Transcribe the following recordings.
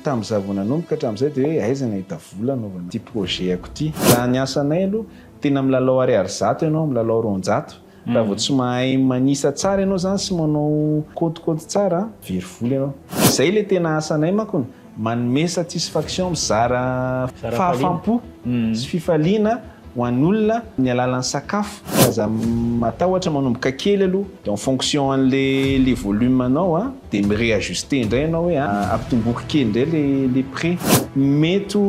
tamin'izay nanomboka hatramin'izay dia hoe aiza nahita vola anaovana ity projetako ity. Raha ny asanay aloha tena milalao ariary zato ianao, milalao roanjato. Raha vao tsy mahay manisa tsara ianao zany sy manao kôtikôty tsara, very vola ianao. Izay le tena asanay makony, manome satisfaction, mizara fahafampo sy fifaliana ho an'olona ny alalan'ny sakafo. Aza matahotra manomboka kely aloha dia en fonction an'le volume anao dia miréajuster indray ianao hoe ampitomboky kely indray le prix. Mety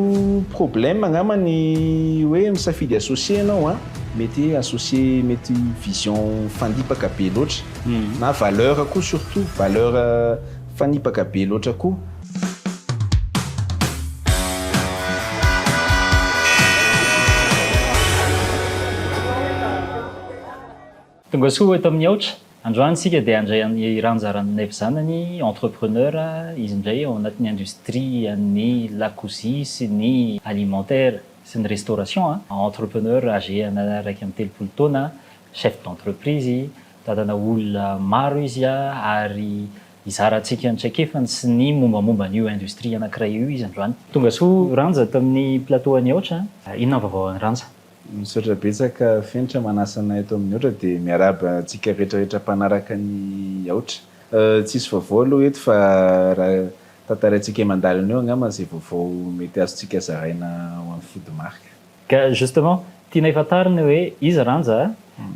problème angamba ny hoe misafidy associé ianao mety associé mety vision fanipaka be loatra na valeur koa surtout valeur fanipaka be loatra koa. Tonga soa eto amin'ny aotra androany sika dia andray Ranja Ranonevy entrepreneur izy indray ao anatin'ny industrie ny lakozia sy ny alimentaire sy ny restauration entrepreneur âgé raiky amin'ny 30 taona, chef d'entreprise, tatana olona maro izy ary izarantsika nitsaikefany sy ny mombamomba n'io industrie anankiray io izy androany. Tonga soa Ranja tamin'ny plateau any aotra, inona vaovao any Ranja? Misaotra betsaka fenitra manasana eto amin'ny aotra dia miaraba antsika rehetrarehetra mpanaraka ny aotra. Tsisy vaovao aloha eto fa raha tantaraintsika mandalina eo angamba izay vaovao mety azontsika zaraina ho amin'ny fody marika. Ka justement tiana hifantarina hoe izy Ranja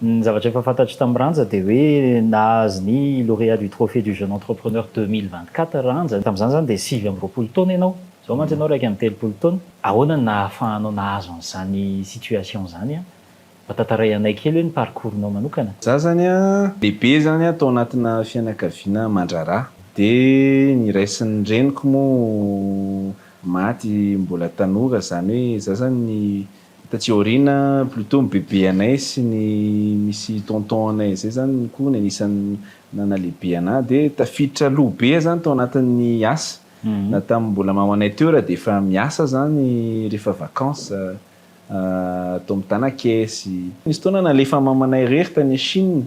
ny zavatra efa fantatry tamin'ny Ranja dia hoe nahazo ny lauréat du trophée du jeune entrepreneur 2024 Ranja. Tamin'izany zany dia 9 taona ianao. Zao mantsy ianao raiky amin'ny 30 taona. Ahoana ny nahafahanao nahazo an'izany situation zany mba tantaray anay kely hoe ny parcours-nao manokana. Za zany lehibe zany tao anatina fianakaviana Mandraraha dia ny raisin'ny reniko moa maty mbola tanora zany hoe za zany ny taty aoriana plutôt ny bebe anay sy ny misy tonton anay zay zany koa ny anisan'ny nanalehibe anahy dia tafiditra lohabe zany tao anatin'ny asa. Na tamin'ny mbola mamanay teo raha dia efa miasa zany rehefa vacances tao amin'ny Tanakesy. Nisy taona nalefa mamanay rery tany Chine.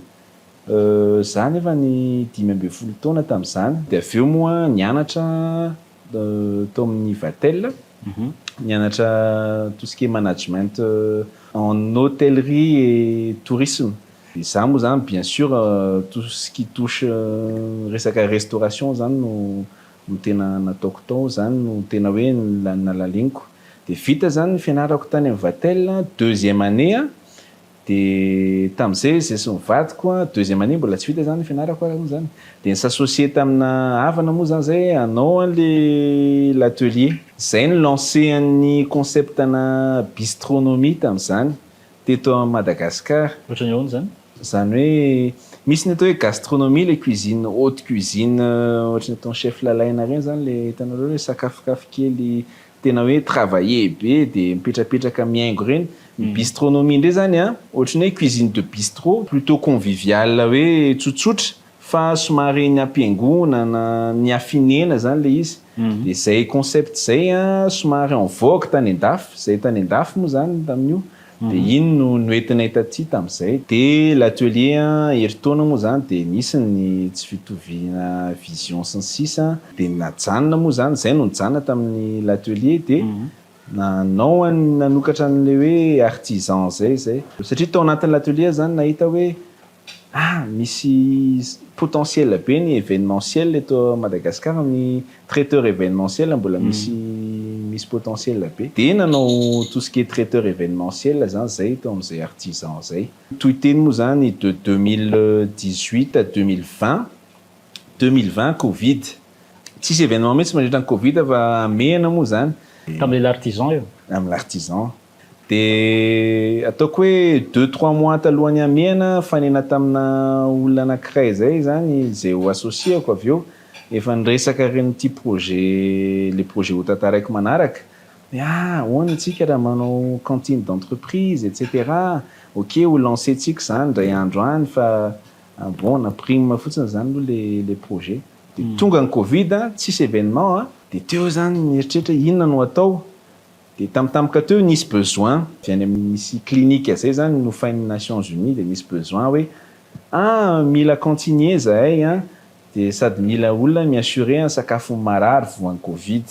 Za nefa ny 12 taona tamin'izany. Dia avy eo moa nianatra tao amin'ny Vatel, nianatra tout ce qui est management en hôtellerie et tourisme. Za moa zany bien sûr tout ce qui touche resaka restauration zany no tena nataoko tao zany no tena hoe nalaliniko. Dia vita zany ny fianarako tany amin'ny Vatel deuxième année dia tamin'izay zay sy nivadiko deuxième année mbola tsy vita zany ny fianarako zany. Dia nis'associé tamina havana moa zany zay hanao l'atelier. Zay no lancé ny concept ana bistronomie tamin'izany teto à Madagascar. Ohatran'ny ahoana zany? Zany hoe misy ny atao hoe gastronomie le cuisine haute cuisine ohatran'ny atao chef lalaina reny zany le hitanareo hoe sakafokafo kely tena hoe travailler be dia mipetrapetraka mihaingo reny. Bistronomie ndray zany ohatran'ny hoe cuisine de bistrot plutôt convivial hoe tsotsotra fa somary ny ampiaingona na ny afinena zany le izy. Dia zay concept zay somary en vogue tany an-dafy, zay tany an-dafy moa zany tamin'io. Dia ino no entinay taty tamin'izay. Dia l'atelier heritaona moa zany dia nisy ny tsy fitoviana vision sy ny sisa dia najanona moa zany zay no nijanona tamin'ny l'atelier dia nanao nanokatra an'le hoe artisan zay. Satria tao anatin'ny l'atelier zany nahita hoe misy potentiel be ny événementiel eto Madagascar amin'ny traiteur événementiel mbola misy potentiel be. Dia nanao tout ce qui est traiteur événementiel zany zay tao amin'izay artisan zay. Tohiteny moa zany de 2018 à 2020. 2020 Covid. Tsisy événement mihitsy mandritra ny Covid fa mena moa zany. Tamin'ilay l'artisan io? Amin'ny l'artisan. Dia ataoko hoe 2-3 mois talohany amena fanena tamina olona anankiray zay zany zay ho associéko avy eo efa niresaka reny ty projet le projet ho tantaraiko manaraka. Ahoana antsika raha manao cantine d'entreprise etc. Ok ho lancer-tsika zany ndray andro any fa bon na prime fotsiny zany aloha le projet. Dia tonga ny Covid tsisy événement dia teo zany mieritreritra inona no atao. Dia tamtampoka teo nisy besoin viany amin'ny misy clinique zay zany nofain'ny Nations Unies dia nisy besoin hoe mila cantinier zahay dia sady mila olona miassurer sakafo marary voan'ny Covid.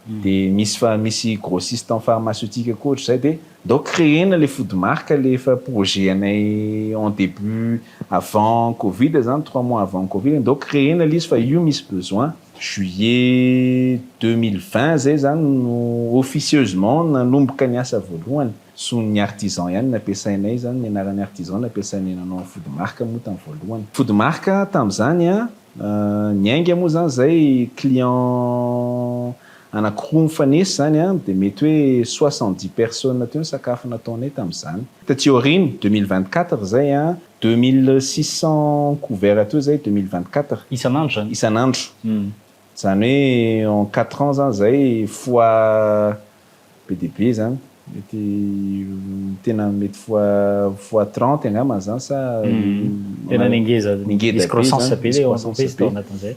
dia misy grossiste en pharmaceutique koa ohatr'izay dia ndao créena le food marque le efa projet anay en début avant Covid zany 3 mois avant Covid ndao créena l'izy fa io misy besoin juillet 2020 zay zany no officieusement nanomboka ny asa voalohany so ny artisan ihany nampiasainay zany ny anaran'ny artisan nampiasainay nanao food marque moa tamin'ny voalohany food marque tamin'izany ny ainga moa zany zay client anankiroa mifanesy zany dia mety hoe 70 personnes teo ny sakafo nataonay tamin'izany taty aoriny 2024 zay 2600 couverts teo zay 2024 isan'andro zany hoe en 4 ans zany zay fois PDB zany mety tena mety fois 30 angamba zany sa tena ningeza croissance be eo entreprise tao anatin'izay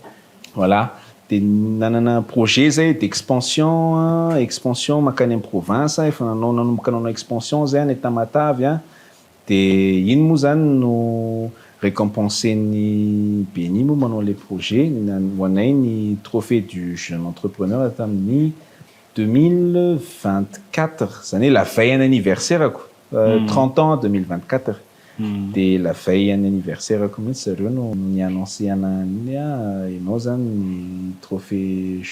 voilà dia nanana projet zay d'expansion makany amin'ny province efa nanomboka nanao expansion zay any Tamatavy dia iny moa zany no récompensen'ny Beni moa manao le projet ho anay ny trophée du jeune entrepreneur tamin'ny 2024 zany la veille ny anniversaire-ko 30 ans 2024 dia la veille ny anniversaire-ko mihitsy zareo no ni-annoncé anany ianao zany ny trophée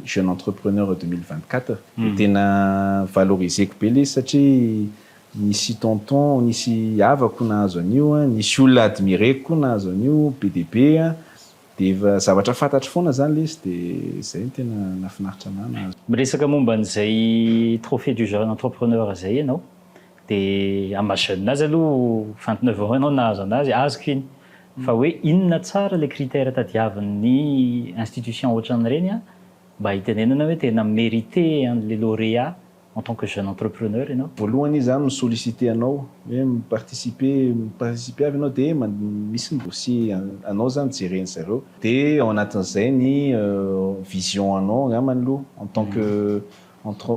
jeune entrepreneur 2024 tena valoriseko be le satria nisy tonton nisy havako nahazo an'io nisy olona admireko nahazo an'io PDB dia zavatra fantatry foana zany le izy dia zay no tena nafinaritra anahy miresaka momba an'izay trophée du jeune entrepreneur zay ianao dia ama jeune azy aloha 29 ans ianao nahazo anazy azoko iny fa hoe inona tsara le critère tadiavin'ny institution ohatran'ireny mba hitenenana hoe tena mérité an'le lauréat en tant que jeune entrepreneur ianao voalohany izy zany misollicité anao hoe miparticiper avy ianao dia misy ny dossier anao zany jereny zareo dia ao anatin'izay ny vision anao angambany aloha en tant que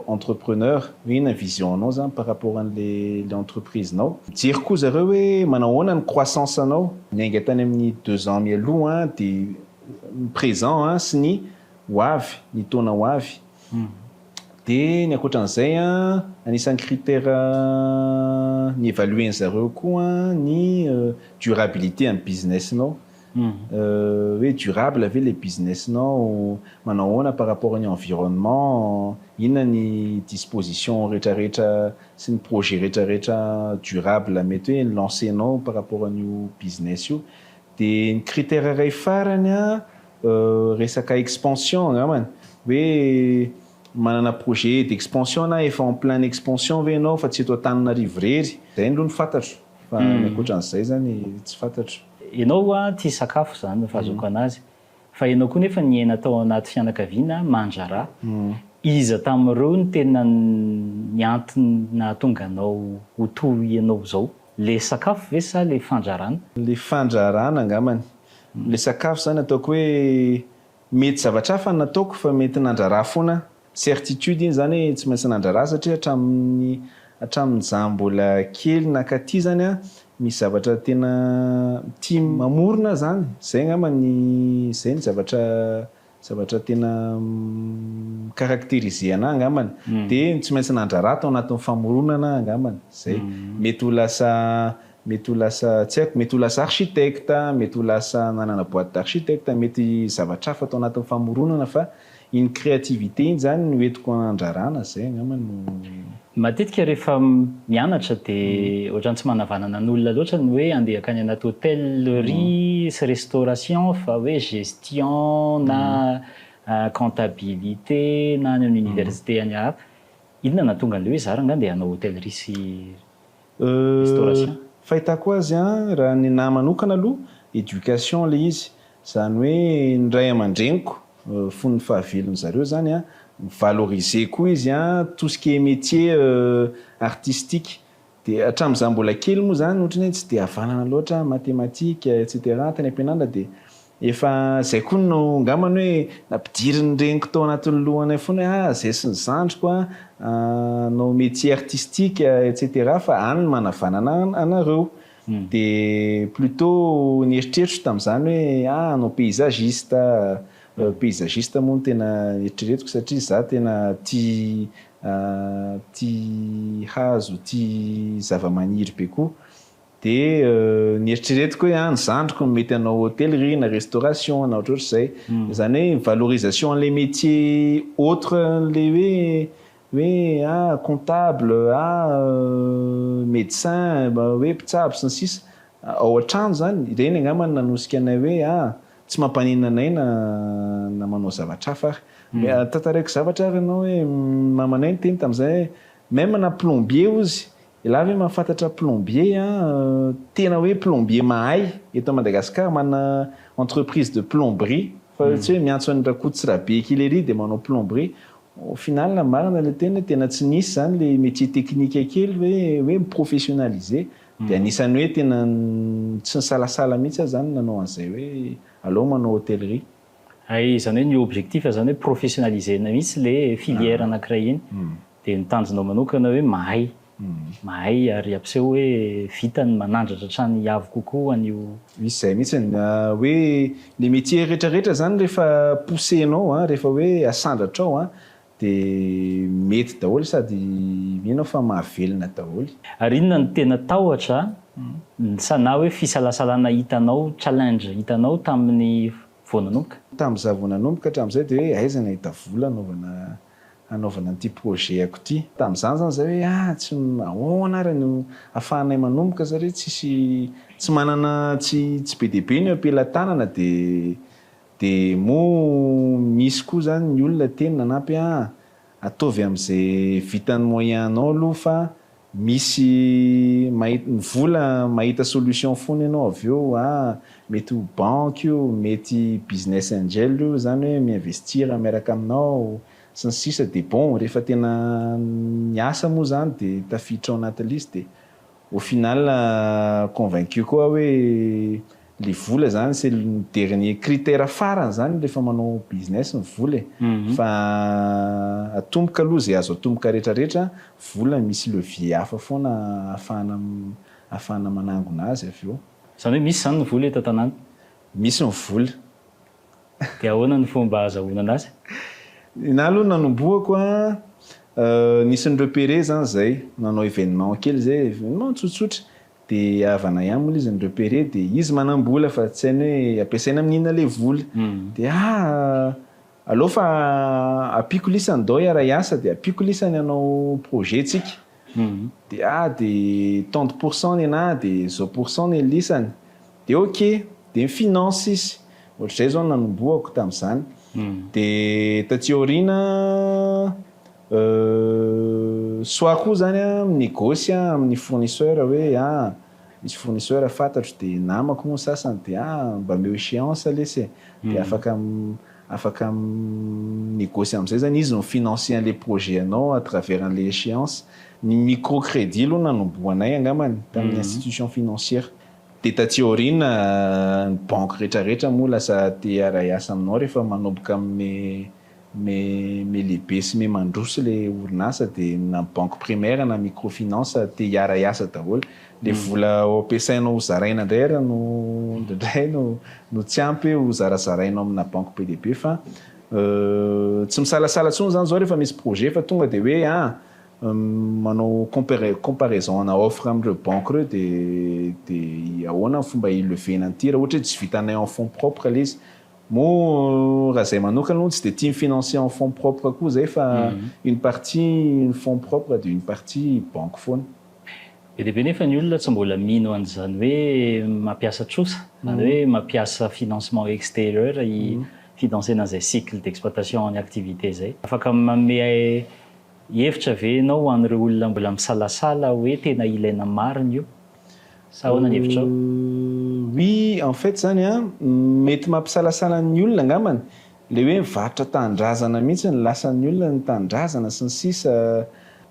entrepreneur inona vision anao zany par rapport an'le entreprise nao mijery koa zareo hoe manao ahoana ny croissance anao niainga tany amin'ny 2 ans mialoha dia présent sy ny hoavy ny taona hoavy dia ny ankoatran'izay anisan'ny critère ny évaluen'ny zareo koa ny durabilité amin'ny businessinao hoe durable ave le businessinao manao ahoana par rapport ny environnement inona ny disposition rehetrarehetra sy ny projet rehetrarehetra durable mety hoe lancenao par rapport an'io business io dia ny critère ray farany resaka expansion angambany hoe manana projet d'expansion na efa en plein expansion ve ianao fa tsy eto Antananarivo rery zay aloha ny fantatro fa ankoatran'izay zany tsy fantatro ianao tia sakafo zany fahazoko anazy fa ianao koa nefa niaina tao anaty fianakaviana mandrara iza tamin'ireo ny tena niantony nahatonga anao ho toy ianao zao le sakafo ve sa le fandrarana le fandrarana angambany le sakafo zany ataoko hoe mety zavatra hafa nataoko fa mety nandrara foana certitude iny zany hoe tsy maintsy nandrara satria hatramin'ny za mbola kely nakaty zany misy zavatra tena tia mamorona zany zay angambany zay ny zavatra tena caractérisé anahy angambany dia tsy maintsy nandrara tao anatin'ny famoronana angambany zay mety ho lasa tsy haiko mety ho lasa architecte mety ho lasa nanana boîte d'architecte mety zavatra hafa tao anatin'ny famoronana fa iny créativité iny zany no entiko andrarana zay angambany matetika rehefa mianatra dia ohatrany tsy manavanana n'olona loatra ny hoe andeha akany anaty hôtellerie sy restauration fa hoe gestion na comptabilité na any amin'ny université any hafa inona natonga an'le hoe zara nga andeha hanao hôtellerie sy restauration fahitako azy raha ny nahy manokana aloha éducation le izy zany hoe ny ray aman-dreniko fon'ny fahavelony zareo zany valoriser koa izy tout ce qui est métier artistique dia hatramin'iza mbola kely moa zany ohatrany hoe tsy dia havanana loatra mathématique etc tany ampianarana dia efa zay koa no ngamany hoe nampidiry ny reniko tao anatin'ny lohany foana zay sy ny zandriko no métier artistique etc fa any manavanana anareo dia plutôt nieritreritro tamin'izany hoe anao paysagiste paysagiste moa no tena eritreretiko satria za tena tia hazo, tia zavamaniry be koa. Dia ny eritreretiko hoe ny zandriko no mety hanao hôtellerie na restauration na ohatrohatr'izay. Zany hoe valorisation les métiers autres le hoe comptable, médecin, hoe mpitsabo sy ny sisa ao an-trano zany ireny angambany nanosika anay hoe tsy mampaninona anay na manao zavatra hafa ary. Tantaraiko zavatra ary ianao hoe mamanay ny teny tamin'izay même na plombier ozy ilahy hoe mahafantatra plombier tena hoe plombier mahay eto Madagasikara manana entreprise de plomberie fa tsy hoe miantso any Rakototsirabe Kilery dia manao plomberie. Au final marina le tena tsy nisy zany le métier technique kely hoe miprofessionnaliser dia anisany hoe tena tsy nisalasala mihitsy zany nanao an'izay hoe aleo manao hôtellerie. Izany hoe ny objectif zany hoe professionnalisena mihitsy le filière anankiray iny dia nitanjonao manokana hoe mahay ary ampiseho hoe vitany manandratra hatrany avo kokoa an'io. Izay mihitsy hoe le métier rehetrarehetra zany rehefa poussenao rehefa hoe asandratrao dia mety daholo sady minao fa mahavelona daholo. Ary inona no tena tahotra na hoe fisalasalana hitanao, challenge hitanao tamin'ny voananomboka? Tamin'izaho voananomboka hatramin'izay dia hoe aiza nahita vola hanaovana an'ity projetako ity. Tamin'izany zany zay hoe tsy ahoana ary no ahafahanay manomboka satria tsy manana tsy be dia be ny ampelantanana dia moa misy koa zany ny olona teny nanampy ataovy amin'izay vitany moyenao aloha fa misy vola mahita solution foana ianao avy eo mety ho banque io, mety business angel io zany hoe miinvestir miaraka aminao sy ny sisa dia bon rehefa tena niasa moa zany dia tafiditra ao anatin'ilay izy dia au final convaincu koa hoe le vola zany c'est le dernier critère farany zany rehefa manao business ny vola fa atomboka aloha zay azo atomboka rehetrarehetra vola misy levier hafa foana ahafahana manangona azy avy eo. Zany hoe misy zany ny vola eto an-tanàna? Misy ny vola. Dia ahoana ny fomba azahoana anazy? Na aloha nanomboako nisy ny repéré zany zay nanao événement kely zay événement tsotsotra dia avana ihany moa izy ny repéré dia izy manambola fa tsy hainy hoe ampiasaina amin'inona le vola dia aleo fa ampiko lisany dao iara iasa dia ampiko lisany hanao projet tsika dia tant de pourcent ny anahy dia zao pourcent ny lisany dia ok dia mifinance izy ohatr'izay zao nanomboako tamin'izany. Dia taty aoriana soit koa zany minégosy amin'ny fournisseur hoe misy fournisseur fantatro dia namako moa sasany dia mba meo échéance lesy dia afaka minégosy amin'izay zany izy no financer an'ilay projet anao à travers an'ilay échéance. Ny microcrédit aloha nanomboanay angambany tamin'ny institution financière. Dia taty aoriana ny banque rehetrarehetra moa lasa te hiara-iasa aminao rehefa manomboka amin'ny lehibe sy mandroso le orinasa dia na banque primaire na microfinance te hiara-iasa daholo. Le vola ampiasainao zaraina indray ary no tsy ampy ho zarazarainao amina banque be dia be fa tsy misalasala tsony zany zao rehefa misy projet fa tonga dia hoe manao comparaison na offre amin'ireo banque reo dia ahoana ny fomba ilevena an'ity raha ohatra hoe tsy vitanay en fonds propre le izy. Moa raha izay manokana aloha tsy dia tia mifinancer en fonds propre koa zay fa une partie fonds propre dia une partie banque foana. Be dia be nefa ny olona tsy mbola mino an'izany hoe mampiasa trosa zany hoe mampiasa financement extérieur financena an'izay cycle d'exploitation ny activité zay. Afaka manome hevitra ve ianao an'ireo olona mbola misalasala hoe tena ilaina marina io sa ahoana ny hevitra? Oui, en fait zany mety mampisalasala ny olona angambany le hoe mivarotra tandrazana mihitsy ny lasan'ny olona ny tandrazana sy ny sisa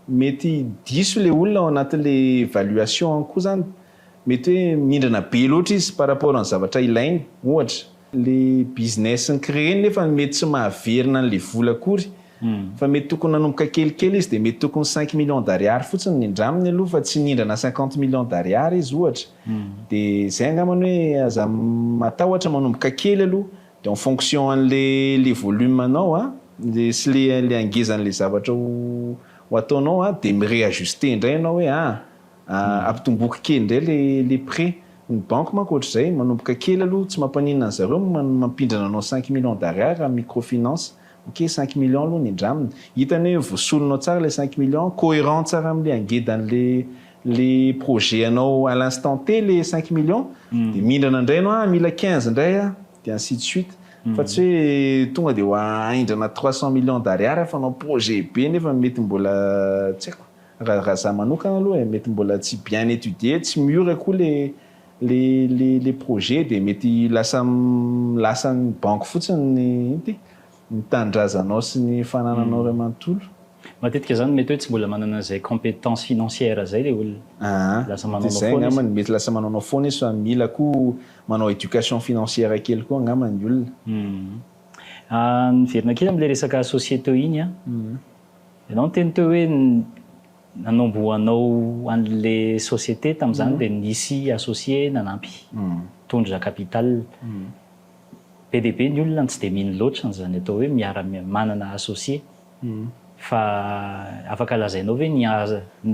mety diso le olona ao anatin'le évaluation koa zany mety hoe mindrana be loatra izy par rapport amin'ny zavatra ilainy ohatra le business ny créeny nefa mety tsy mahaverina n'le vola akory fa mety tokony nanomboka kelikely izy dia mety tokony 5 millions d'ariary fotsiny nindraminy aloha fa tsy nindrana 50 millions d'ariary izy ohatra dia zay angambany hoe aza matahotra manomboka kely aloha de en fonction an'le volume anao sy le angezan'le zavatra ho ataonao de miréajuster indray anao hoe ampitomboky kely indray le prix. Ny banque manko ohatr'izay manomboka kely aloha tsy mampaninona an zareo mampindrana anao 5 millions d'ariary microfinance. Ok, 5 millions aloha ny indraminy. Hitany hoe voasolonao tsara le 5 millions, cohérent tsara amin'le angedan'le le projet anao à l'instant T le 5 millions, de mindrana indray anao mila 15 indray de ainsi de suite. Fa tsy hoe tonga de ahindrana 300 millions d'ariary fa anao projet be nefa mety mbola tsy haiko raha za manokana aloha mety mbola tsy bien étudié, tsy mûr koa les projets de mety lasa ny banque fotsiny ny tandrazanao sy ny fanananao ray manontolo. Matetika zany mety hoe tsy mbola manana zay compétence financière zay le olona. Lasa manao zay angambany mety lasa manao foana izy fa mila koa manao éducation financière kely koa angambany ny olona. Niverina kely am'le resaka société iny ianao teny teo hoe nanomboanao an'le société tamin'izany de nisy associé nanampy tondra capital. Be dia be ny olona tsy de mino loatra n'izany atao hoe manana associé. Fa afaka lazainao hoe ny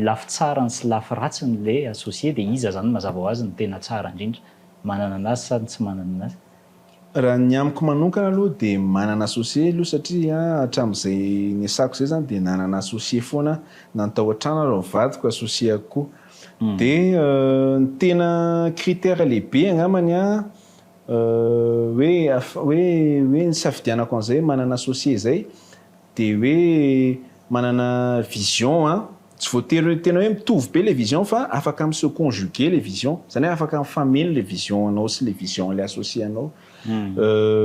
lafy tsarany sy lafy ratsiny le associé de iza zany mazava ho azy ny tena tsara indrindra, manana anazy sa tsy manana anazy. Raha ny amiko manokana aloha de manana associé aloha satria hatramin'izay niasako zay zany de nanana associé foana natao an-trano raha vadiko associé koa. De ny tena critère lehibe angambany hoe nisafidianako an'izay manana associé zay de hoe manana vision tsy voatery tena hoe mitovy be le vision fa afaka se conjuguer les visions, zany hoe afaka mifamily le vision anao sy le vision le associé anao.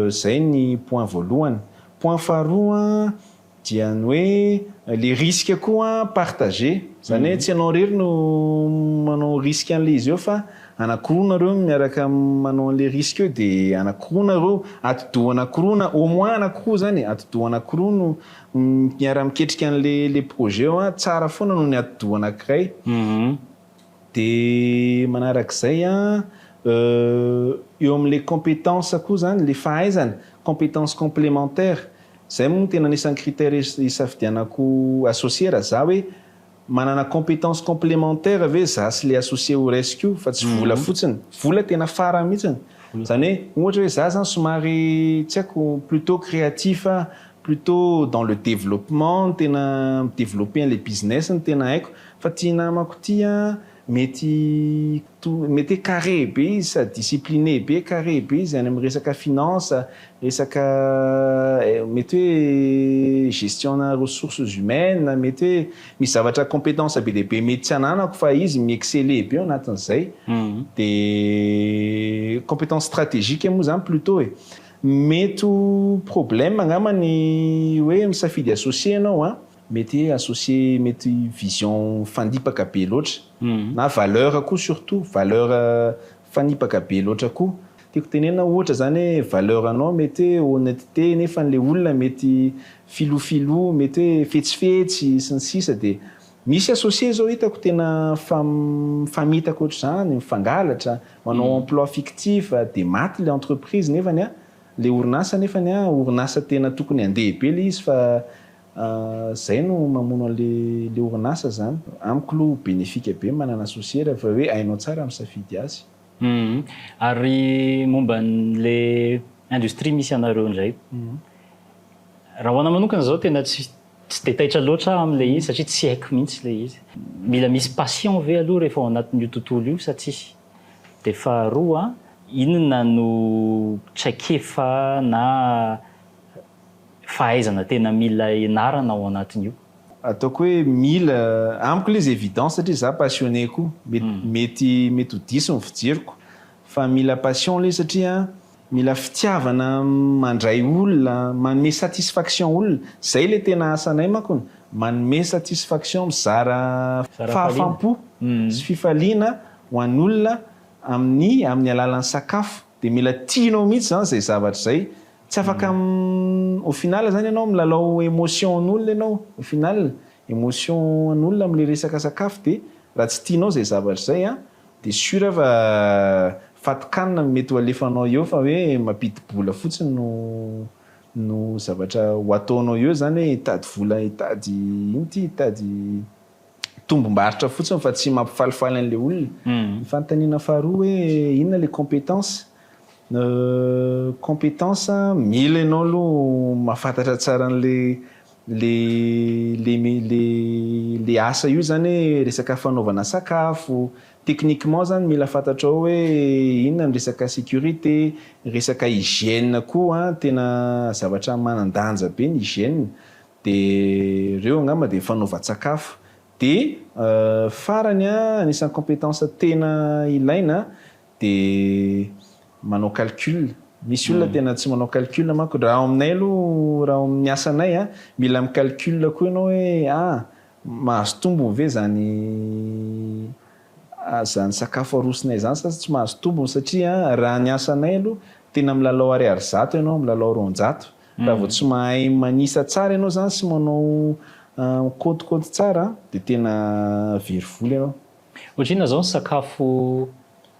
Zay ny point voalohany. Point faharoa dia ny hoe les risques koa partagé, zany hoe tsy anao rery no manao risque an'le izy eo fa anankiroa nareo miaraka manao an'le risque eo de anankiroa nareo atidoha anankiroa au moins anankiroa zany atidoha anankiroa no miara-miketrika an'le projet eo tsara foana no ny atidoha anankiray. De manarak'izay eo amin'le compétence koa zany le fahaizana compétence complémentaire zay moa tena anisan'ny critère isafidianako associé raha za hoe manana compétence complémentaire ve za sy le associé au rescue fa tsy vola fotsiny, vola tena fara mihitsiny. Zany hoe ohatra hoe za zany somary tsy haiko plutôt créatif plutôt dans le développement tena développer les business ny tena haiko fa ty namako ty mety carré be izy sady discipliné be carré be izy any amin'ny resaka finance, resaka mety hoe gestion na ressources humaines, mety hoe misy zavatra compétence be dia be mety tsy ananako fa izy mi-exceller be ao anatin'izay. De compétence stratégique moa zany plutôt mety problème angambany hoe misafidy associé anao mety associé mety vision fandipaka be loatra na valeur koa surtout valeur fanipaka be loatra koa. Tiako tenena ohatra zany hoe valeur anao mety honnêteté nefa le olona mety filofilo mety hoe fetsifetsy sy ny sisa de misy associé zao hitako tena famitaka ohatr'izany mifangalatra manao emploi fictif de maty le entreprise nefany le orinasa nefany orinasa tena tokony andeha be le izy fa zay no mamono le orinasa zany amiko aloha bénéfique be manana associé rehefa hoe hainao tsara misafidy azy. Ary momba le industrie misy anareo indray raha hoana manokana zao tena tsy de taitra loatra amin'le izy satria tsy haiko mihitsy le izy. Mila misy passion ve aloha rehefa ao anatin'io tontolo io sa tsisy? De faharoa inona no traikefa na fahaizana tena mila ianarana ao anatin'io? Ataoko hoe mila amiko les évidence satria za passionné koa mety ho diso ny fijeriko fa mila passion le satria mila fitiavana mandray olona manome satisfaction olona zay le tena asanay makony manome satisfaction mizara fahafampo sy fifaliana ho an'olona amin'ny alalan'ny sakafo de mila tianao mihitsy zany zay zavatra zay tsy afaka au final zany ianao milalao émotion an'olona ianao au final émotion an'olona amin'le resaka sakafo de raha tsy tianao zay zavatra zay de sûr fatokanina mety ho alefanao eo fa hoe mampidi-bola fotsiny no zavatra ho ataonao eo zany hoe hitady vola hitady hitady tombom-baritra fotsiny fa tsy mampifalifaly an'le olona. Ny fanontaniana faharoa hoe inona le compétence mila ianao aloha mahafantatra tsara an'le le asa io zany hoe resaka fanaovana sakafo techniquement zany mila fantatrao hoe inona ny resaka sécurité, resaka hygiène koa tena zavatra manan-danja be ny hygiène de reo angamba de fanaovan-tsakafo de farany anisan'ny compétence tena ilaina de manao calcul. Misy olona tena tsy manao calcul manko raha aminay aloha raha amin'ny asanay mila mi-calcul koa ianao hoe mahazo tombony ve zany sakafo arosonay zany sa tsy mahazo tombony satria raha ny asanay aloha tena milalao ariary zato ianao milalao roanjato raha vao tsy mahay manisa tsara ianao zany sy manao kôtikôty tsara de tena very vola ianao. Ohatrina zao ny sakafo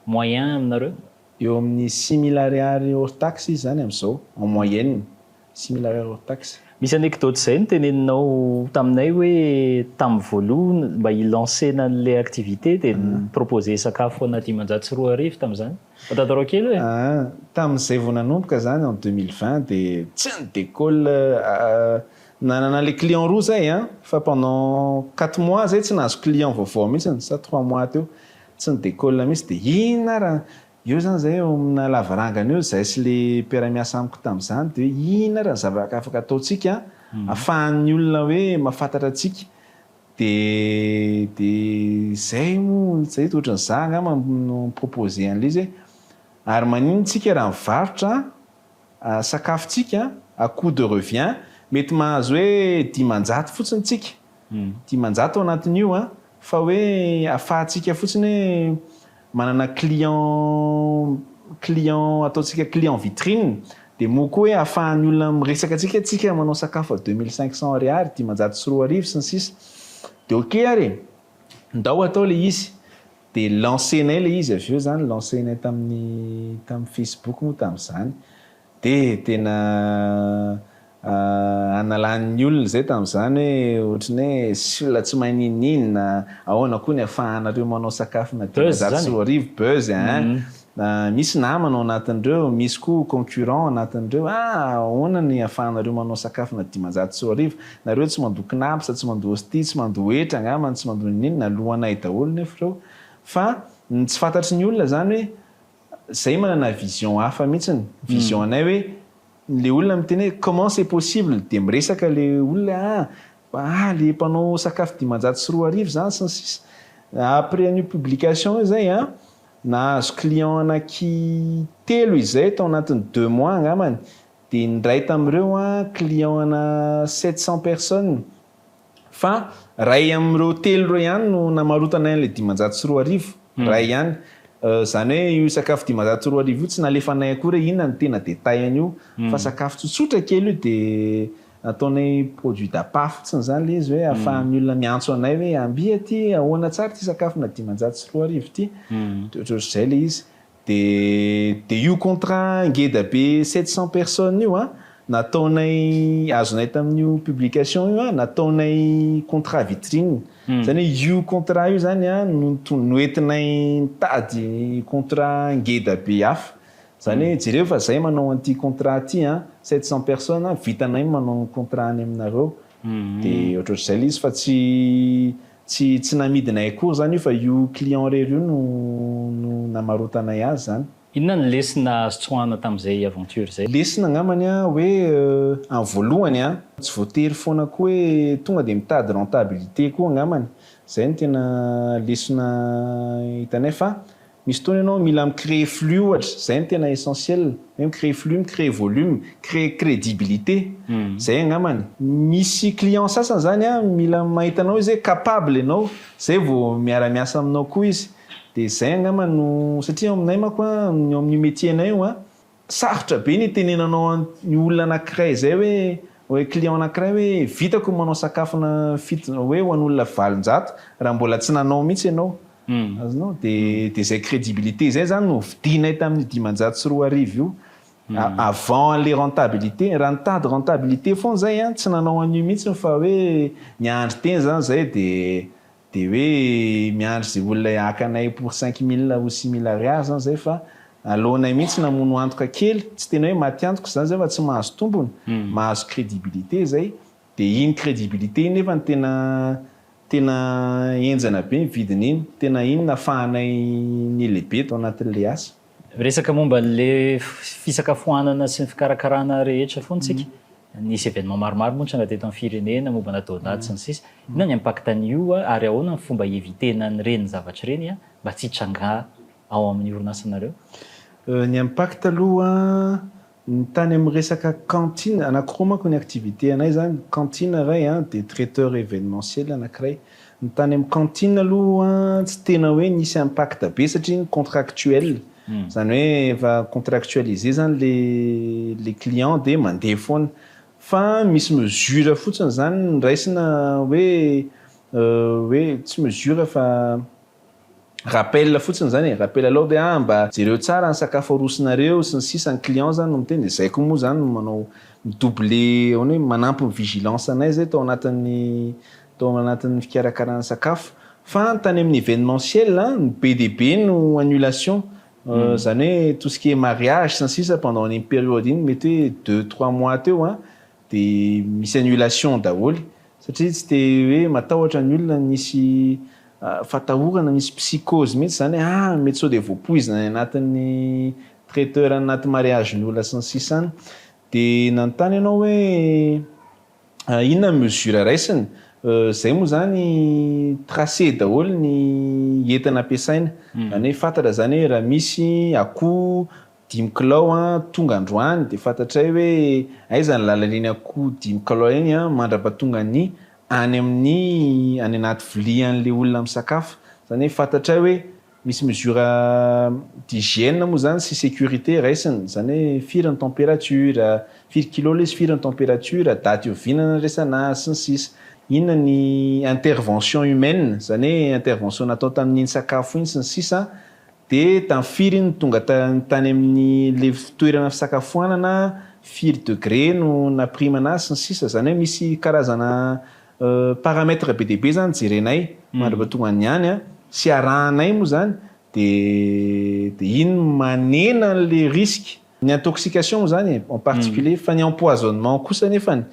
moyen aminareo? Eo amin'ny 6 000 ariary hors taxe izy zany amin'izao en moyenne 6 000 ariary hors taxe. Misy anecdote zay niteneninao taminay hoe tamin'ny voalohany mba hilancena an'le activité de proposer sakafo ana 500 tamin'izany. Tantarao kely hoe? Tamin'izay vao nanomboka zany en 2020 de tsy nidécolle nanana le client roa zay fa pendant 4 mois zay tsy nahazo client vaovao mihitsy sa 3 mois teo tsy nidécolle mihitsy de inona raha io zany zay eo amina lavarangana eo zay sy le mpiara-miasa amiko tamin'izany de inona raha zavatra afaka ataontsika afahan'ny olona hoe mahafantatra antsika de zay ohatran'ny za angamba no proposé an'le izy ary manino tsika raha mivarotra sakafotsika à coût de revient mety mahazo hoe 500 fotsiny tsika 500 ao anatin'io fa hoe afahantsika fotsiny hoe manana client ataontsika client vitrine de moa koa hoe afahan'ny olona miresaka tsika manao sakafo 2500 ariary 500 sy ny sisa de ok ary ndao atao le izy de lancenay le izy avy eo zany lancenay tamin'ny Facebook moa tamin'izany de tena analan'ny olona zay tamin'izany hoe ohatrany hoe sy olona tsy mahay ninina ahoana koa ny afahanareo manao sakafo na 500 buzz misy namana ao anatin'ireo misy koa concurrent anatin'ireo ahoana ny afahanareo manao sakafo na 500 nareo tsy mandoa knapsa tsy mandoa hostie tsy mandoa hetra angamba tsy mandoa ninina lohanay daholo nefa reo fa tsy fantatry ny olona zany hoe zay manana vision hafa mihitsy vision anay hoe le olona miteny hoe comment c'est possible de miresaka le olona le mpanao sakafo 500 zany sy ny sisa après an'io publication zay nahazo client anaky 3 izay tao anatin'ny 2 mois angambany de ndray tamin'ireo client ana 700 personnes fa ray amin'ireo 3 reo ihany no namarotanay an'le 500 ray ihany zany hoe io sakafo 500 io tsy nalefanay akory inona ny tena détail an'io fa sakafo tsotsotra kely io de ataonay produit d'appât fotsiny zany le izy hoe afahan'ny olona miantso anay hoe ambia ty ahoana tsara ty sakafo na 500 ty de ohatr'izay le izy de io contrat ngeda be 700 personnes io nataonay azonay tamin'io publication io nataonay contrat vitrine zany hoe io contrat io zany noentinay nitady contrat ngeda be hafa zany hoe jereo fa zay manao an'ity contrat ty 700 personnes vitanay manao contrat any aminareo de ohatr'izay le izy fa tsy namidinay akory zany io fa io client rery io no namarotanay azy zany. Inona ny lesina azo tsoahana tamin'izay aventure zay? Lesina angambany hoe amin'ny voalohany tsy voatery foana koa hoe tonga de mitady rentabilité koa angambany zay ny tena lesina hitanay fa misy fotoana ianao mila micréer flux ohatra zay ny tena essentiel micréer flux micréer volume créer crédibilité zay angambany misy client sasany zany mila mahitanao izy capable ianao zay vao miara-miasa aminao koa izy de zay angamba no satria aminay manko amin'ny métier nay io sarotra be ny tenenanao ny olona anankiray zay hoe client anankiray hoe vitako manao sakafo na hoe ho an'olona 700 raha mbola tsy nanao mihitsy ianao azonao de zay crédibilité zay zany no vidinay tamin'ny 504 io avant le rentabilité raha nitady rentabilité foana zay a tsy nanao an'io mihitsy fa hoe miandry teny zany zay de hoe miandry zay olona hakanay pour 5000 ou 6000 ariary zany zay fa alohanay mihitsy namono antoka kely tsy tena hoe maty antoka zany zay fa tsy mahazo tombony mahazo crédibilité zay de iny crédibilité iny nefa tena enjana be vidiny iny tena iny nafahanay ny lehibe tao anatin'le asa resaka momba le fisakafoanana sy ny fikarakarana rehetra foantsika nisy événement maromaro moa tranga teto amin'ny firenena momba natao-daty sy ny sisa ina ny impactan'io ary ahoana ny fomba evitena ny reny zavatra reny mba tsy hitranga ao amin'ny orinasanareo ny impact aloha ny tany amin'ny resaka cantine anankiroa manko ny activité anay zany cantine ray de traiteur événementiel anankiray ny tany amin'ny cantine aloha tsy tena hoe nisy impact be satria contractuel zany hoe efa contractualisé zany les clients de mandeha foana fa misy mesure fotsiny zany nraisina hoe tsy mesure fa rappel fotsiny zany rappel aloha de mba jereo tsara ny sakafo arosinareo sy ny sisa ny client zany no miteny de zay koa moa zany manao midoubler hoe manampy ny vigilance anay zay tao anatin'ny fikarakarana sakafo fa tany amin'ny événementiel ny BDB no annulation zany hoe tout ce qui est mariage sy ny sisa pendant une période iny mety hoe 2-3 mois teo de misy annulation daholo satria tsy de hoe matahotra ny olona nisy fatahorana misy psychose mihitsy zany mety sao de voapoizina anatin'ny traiteur anaty mariage ny olona sy ny sisa any de nanontany ianao hoe inona mesure raisiny zay moa zany tracé daholo ny entana ampiasaina zany hoe fantatra zany hoe raha misy akoho 5 kilao tonga androany de fantatray hoe aiza ny lalan'iny akoho 5 kilao iny mandrapatonga ny any anaty vilia an'le olona misakafo zany hoe fantatray hoe misy mesure d'hygiène moa zany sy sécurité raisiny zany hoe firy ny température firy kilo le firy ny température daty iovinana resana sy ny sisa inona ny intervention humaine zany hoe intervention natao tamin'iny sakafo iny sy ny sisa de tamfiry ny tonga tany amin'ny le toerana fisakafoanana firy degré no naprimana sy ny sisa zany hoe misy karazana paramètre be deaibe zany jerenay mandrapatonga ny any sy arahanay moa zany de iny manena le risque ny intoxication moa zany en particulier fa ny empoisonnement kosa nefany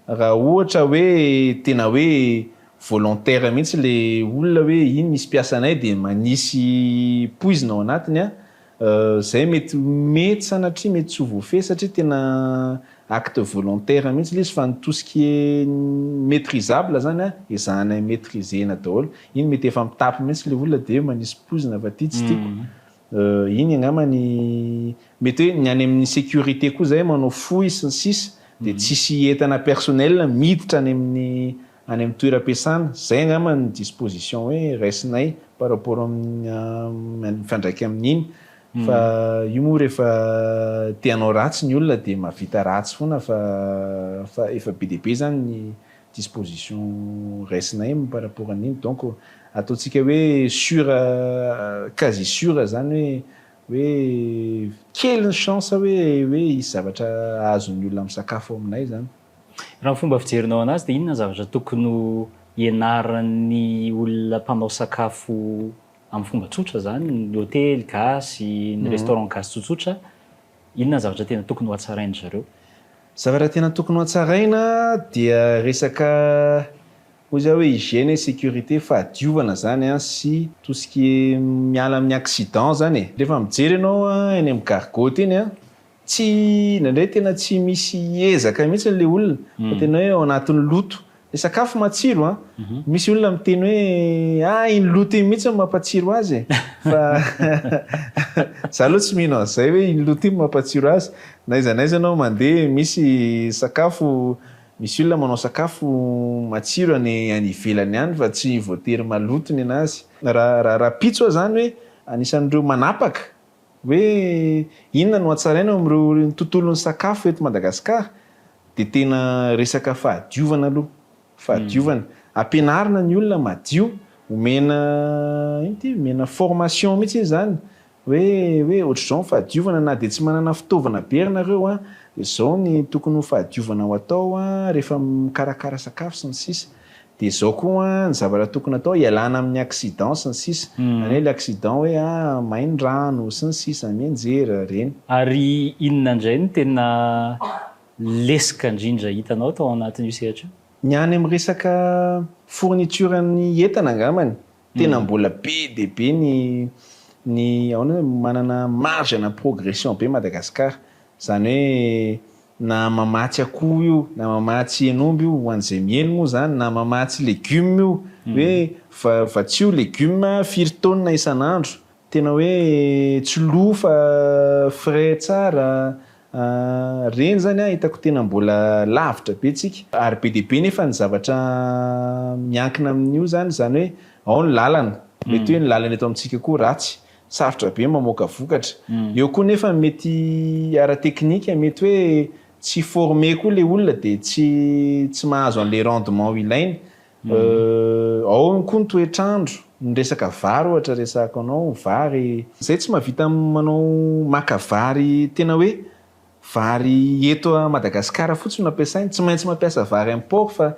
raha ohatra hoe tena hoe volontaire mihitsy le olona hoe iny misy piasanay de manisy poizina ao anatiny zay mety sanatria mety tsy voafehy satria tena acte volontaire mihitsy le izy fa tout ce qui est maîtrisable zany ezahanay maîtrisena daholo iny mety efa mitapy mihitsy le olona de manisy poizina fa ty tsy tiako iny angambany mety hoe ny any amin'ny sécurité koa zay manao foy sy ny sisa de tsisy entana personnel miditra any amin'ny toeram-piasana zay angambany disposition hoe raisinay par rapport amin'ny mifandraika amin'iny fa io moa rehefa tianao ratsy ny olona de mavita ratsy foana fa efa be deaibe zany ny disposition raisinay par rapport an'iny donc ataontsika hoe sûr quasi sûr zany hoe kely ny chance hoe isy zavatra azon'ny olona misakafo aminay zany raha ny fomba fijerinao anazy de inona zavatra tokony ianaran'ny olona mpanao sakafo amin'ny fomba tsotra zany ny hôtely gasy ny restaurant gasy tsotsotra inona zavatra tena tokony ho hatsarainy zareo zavatra tena tokony ho hatsaraina dia resaka ozy hoe hygiène et sécurité fa adiovana zany sy tout ce qui est miala amin'ny accident zany rehefa mijery ianao eny amin'ny gargote eny tsy nandray tena tsy misy ezaka mihitsy le olona fa tena hoe ao anatin'ny loto le sakafo matsiro misy olona miteny hoe iny loto iny mihitsy mampatsiro azy fa za aloha tsy mino an'izay hoe iny loto iny mampatsiro azy naiza anao mandeha misy sakafo misy olona manao sakafo matsiro any ivelany any fa tsy voatery maloto ny anazy raha pitso zany hoe anisan'ireo manapaka hoe inona no hatsaraina amin'ireo tontolon'ny sakafo eto Madagasikara de tena resaka fahadiovana aloha fahadiovana ampianarina ny olona madio omena formation mihitsy zany hoe ohatr'izao fahadiovana na dia tsy manana fitaovana be nareo a dia zao ny tokony ho fahadiovana ho atao a rehefa mikarakara sakafo sy ny sisa dia zao koa ny zavatra tokony atao ialana amin'ny accident sy ny sisa any hoe le accident hoe main-drano sy ny sisa mianjera reny. Ary inona indray no tena lesika indrindra hitanao tao anatin'io sehatra io? Ny any amin'ny resaka fournituren'ny entana angambany tena mbola be dia be ny ahoana manana marge na progression be Madagasikara zany hoe na mamatsy akoho io na mamatsy hen'omby io ho an'izay mihaino moa zany na mamatsy legioma io hoe fa tsy io legioma firy taonina isan'andro tena hoe tsy lo fa frais tsara reny zany hitako tena mbola lavitra be tsika ary be dia be nefa ny zavatra miankina amin'io zany hoe ao ny lalana mety hoe ny lalana eto amintsika koa ratsy sarotra be mamoaka vokatra eo koa nefa mety ara-teknika mety hoe tsy formé koa le olona dia tsy mahazo an'le rendement ilaina ao koa ny toetrandro ny resaka vary ohatra resaka anao vary zay tsy mahavita manao maka vary tena hoe vary eto a Madagasikara fotsiny no ampiasainy tsy maintsy mampiasa vary import fa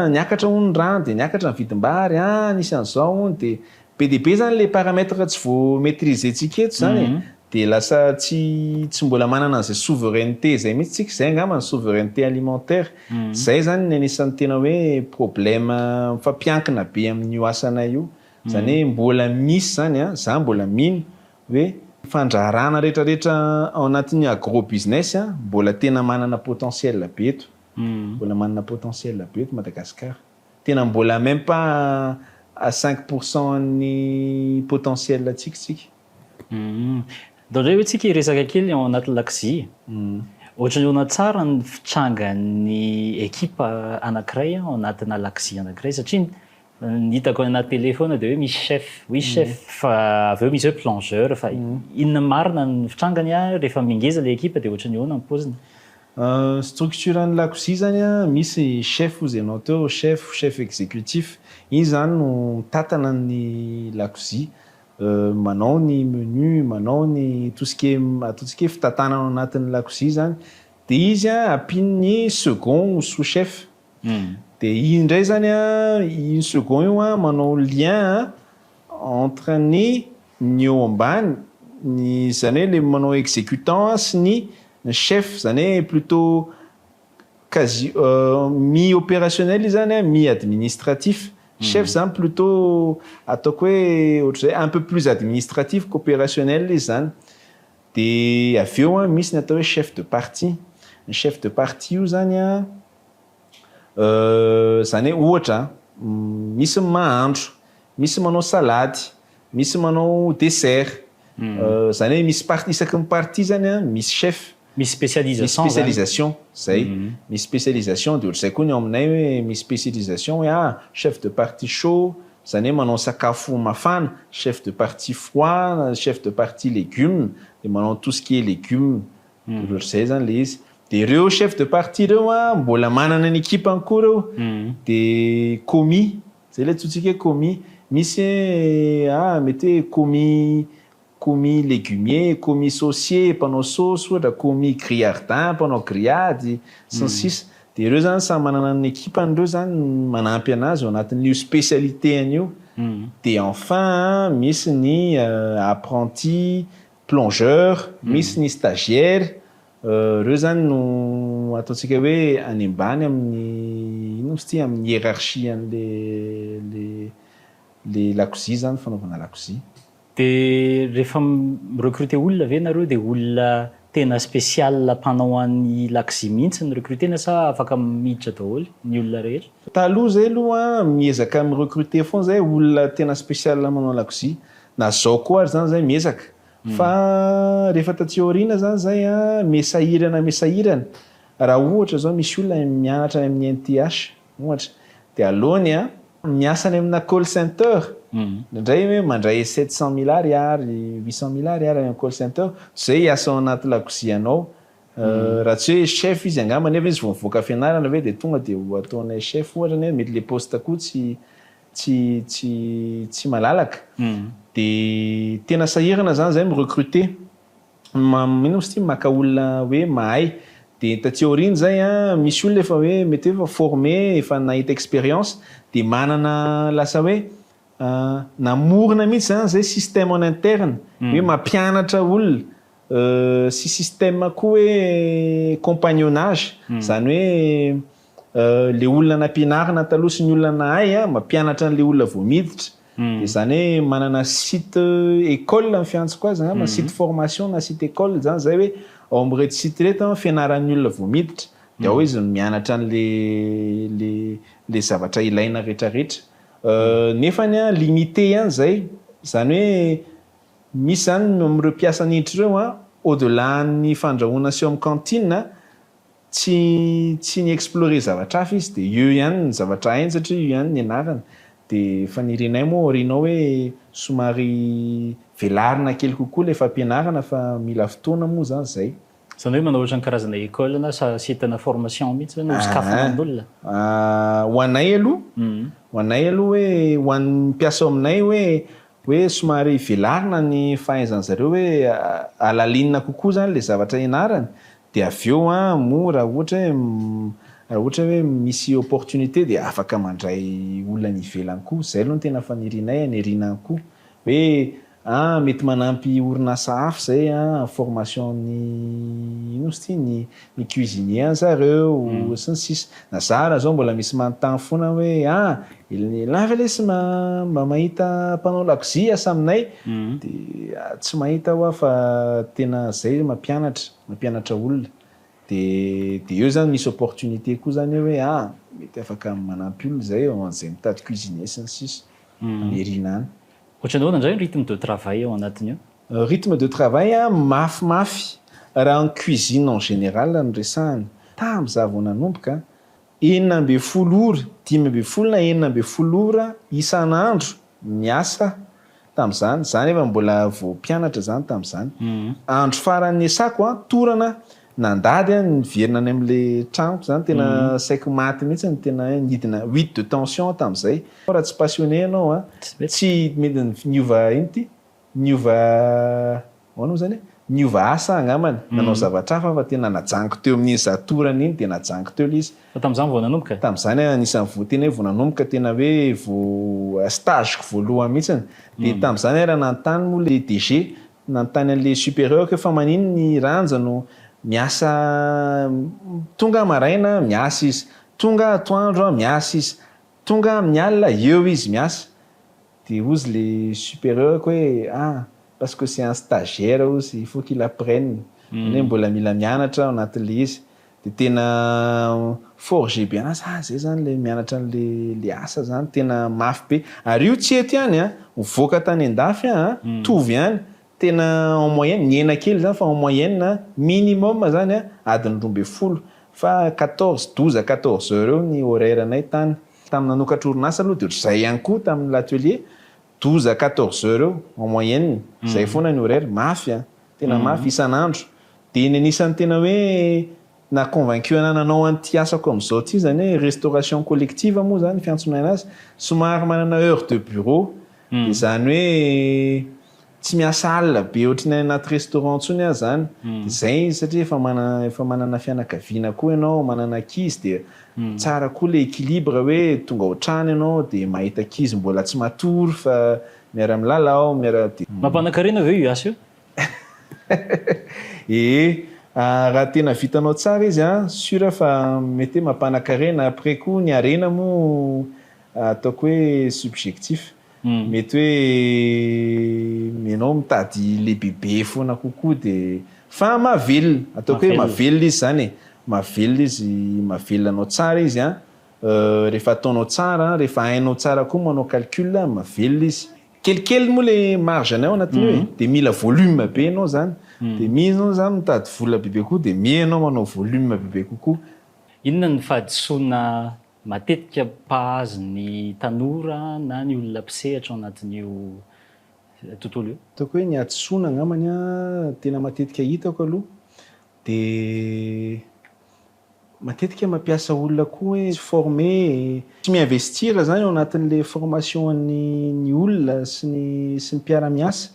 niakatra hono ny rano dia niakatra ny vidim-bary nisy an'izao hono dia be dia be zany le paramètre tsy vao maîtrisentsika eto zany dia lasa tsy mbola manana an'izay souveraineté zay mihitsy tsika zay angamba ny souveraineté alimentaire zay zany ny anisan'ny tena hoe problème mifampiankina be amin'io asanay io zany hoe mbola misy zany za mbola mino hoe fandraharana rehetrarehetra ao anatin'ny agro business mbola tena manana potentiel be eto mbola manana potentiel be eto Madagasikara tena mbola même pas à 5% ny potentiel tsika. Dao ndray hoe tsika resaka kely ao anaty lakozia ohatra ny ona tsara ny fitrangan'ny ekipa anankiray ao anatina lakozia anankiray satria ny hitako anaty téléphone dia hoe misy chef fa avy eo misy hoe plongeur fa inona marina ny fitrangany rehefa mingeza le ekipa dia ohatra ny ahoana ny paoziny. Structure ny lakozia zany misy chef zay anao teo chef exécutif iny zany no mitatana ny lakozia manao ny menu manao ny tout ce qui est fitatana ao anatin'ny lakozia zany dia izy ampin'ny second ou sous chef dia iny indray zany iny second io manao lien entre ny eo ambany zany hoe le manao exécutant sy ny chef zany hoe plutôt quasi mi-opérationnel zany mi-administratif chef zany plutôt ataoko hoe ohatrazay un peu plus administratif qu'opérationnel zany dia avy eo misy ny atao hoe chef de partie ny chef de partie io zany zany hoe ohatra misy mahandro misy manao salady misy manao dessert zany hoe misy partie isaky ny partie zany misy chef misy spécialisation zay misy spécialisation dia ohatr'izay koa ny ao aminay hoe misy spécialisation hoe chef de partie chaud zany hoe manao sakafo mafana chef de partie froid chef de partie légumes dia manao tout ce qui est légumes ohatr'izay zany le izy dia ireo chef de partie ireo mbola manana ny ekipa ankoa ireo dia commis zay ilay tsontsika hoe commis misy mety hoe commis légumier, commis saucier, mpanao sauce, ohatra commis grillardin, mpanao grillade, sy ny sisa. Dia ireo zany samy manana ny ekipany ireo zany manampy anazy ao anatin'io spécialité an'io. Dia enfin misy ny apprenti plongeur, misy ny stagiaire, ireo zany no ataontsika hoe any ambany amin'ny hiérarchie an'le lakozia zany fanaovana lakozia. Dia rehefa recruter olona ve nareo dia olona tena spécial mpanao an'ny lakozia mihitsy ny recruter sa afaka miditra daholo ny olona rehetra? Taloha zay aloha miezaka recruter foana zay olona tena spécial manao lakozia na zao koa ary zany zay miezaka fa rehefa taty aoriana zany zay mesahirana raha ohatra zao misy olona mianatra amin'ny NTH ohatra dia alohany miasa any amina call center indray hoe mandray 700 000 ariary 800 000 ariary amin'ny call center zay hiasa ao anaty lakozianao raha tsy hoe chef izy angamba nefa izy vao mivoaka fianarana ve dia tonga dia ho ataonay chef ohatra nefa mety le poste koa tsy tsy malalaka de tena sahirana zany zay mirecruter ino izy ty maka olona hoe mahay de taty aoriny zay a misy olona efa hoe mety efa formé efa nahita expérience de manana lasa hoe namorona mihitsy zany zay système en interne hoe mampianatra olona sy système koa hoe compagnonnage zany hoe le olona nampianarina taloha sy ny olona nahay a mampianatra an'le olona vao miditra de zany hoe manana site école amin'ny fiantsoko azy na site formation na site école zany zay hoe ao am'irety site reto fianaran'ny olona vao miditra de ao izy mianatra an'le zavatra ilaina rehetrarehetra nefany a limité ihany zay zany hoe misy zany am'ireo mpiasa niditra ireo a au delà ny fandrahoana sy eo amin'ny cantine tsy ny explorer zavatra hafa izy de io ihany ny zavatra hainy satria io ihany ny anarany de fa nirenay moa rinao hoe somary velarina kely kokoa le fampianarana fa mila fotoana moa zany zay zany hoe manao ohatrany karazana école na sitana formation mihitsy no sikafona amin'olona ho anay aloha hoe ho an'ny mpiasa ao aminay hoe somary velarina ny fahaizany zareo hoe alalinina kokoa zany le zavatra ianarany de avy eo mora raha ohatra hoe misy opportunité de afaka mandray olona ny ivelany koa zay aloha ny tena fanirinay anirinany koa hoe mety manampy orinasa hafa zay formation ny ino izy ty ny cuisinier zareo sy ny sisa na zara zao mbola misy manontany foana hoe lava le sy mba mahita mpanao lakozia asa aminay de tsy mahita hoa fa tena zay mampianatra olona de eo zany misy opportunité koa zany hoe mety afaka manampy olona zay zay mitady cuisinier sy ny sisa anirina any ohatranao indray rythme de travail ao anatiny eo rythme de travail mafimafy raha en cuisine en général ny resahany tam'za vao nanomboka 9-10 ora 5-10 na 9-10 ora isan'andro miasa tam'zany zany efa mbola vao mpianatra zany tam'zany andro farany esako torana nandady niverina any am'le tranoko zany tena saiko maty mihitsy ny tena nidina 8 de tension tam'zay raha tsy passionné anao tsy mety niova ino ty niova zany niova asa angambany nanao zavatra hafa fa tena najango teo amin'iny zatorana iny de najango teo izy fa tam'zany vao nanomboka tam'zany anisan'ny tena hoe vao nanomboka tena hoe vao stageko voalohany mihitsy de tam'zany raha nantany moa le DG nantany an'le supérieur que fa manino ny ranjano miasa tonga maraina miasa izy tonga atoandro miasa izy tonga amin'ny alina eo izy miasa de ozy le supérieur ko hoe parce que c'est un stagiaire aussi il faut qu'il apprenne ne mbola mila mianatra anatin'le izy de tena forger be anazy zay zany le mianatra le asa zany tena mafy be ary io tsy eto ihany mivoaka tany andafy tovy ihany tena en moyenne niena kely zany fa en moyenne minimum zany adiny 12 fa 12 heures ny horaire anay tany tamin'ny nanokatra orinasa aloha de ohatr'izay ihany koa tamin'ny l'atelier 12-14 heures en moyenne zay foana ny horaire mafy tena mafy isan'andro de ny anisan'ny tena hoe na convaincu nanao an'ity asako am'izao ty zany hoe restauration collective moa zany fiantsonay anazy somary manana heure de bureau de zany hoe tsy miasa alina be ohatrany anaty restaurant tsony zany de zay satria efa manana fianakaviana koa ianao manana ankizy de tsara koa le équilibre hoe tonga otrany ianao de mahita ankizy mbola tsy matory fa miara milalao mampanankarena ve io asa io raha tena vitanao tsara izy sura fa mety mampanankarena après koa ny arena moa ataoko hoe subjectif mety hoe ianao mitady le bebe foana kokoa de fa mahavelona ataoko hoe mahavelona izy zany mahavelona izy mahavelona anao tsara izy rehefa ataonao tsara rehefa hainao tsara koa manao calcul mahavelona izy kelikely moa le marge anao anatiny hoe de mila volume be anao zany de mihinao zany mitady vola bebe koa de mianao manao volume bebe kokoa inona ny fahadisoana matetika pahazy ny tanora na ny olona mpisehatra ao anatin'io tontolo io ataoko hoe ny adisoana angambany tena matetika hitako aloha de matetika mampiasa olona koa hoe tsy formé tsy miinvestira zany ao anatin'le formation ny olona sy ny mpiara-miasa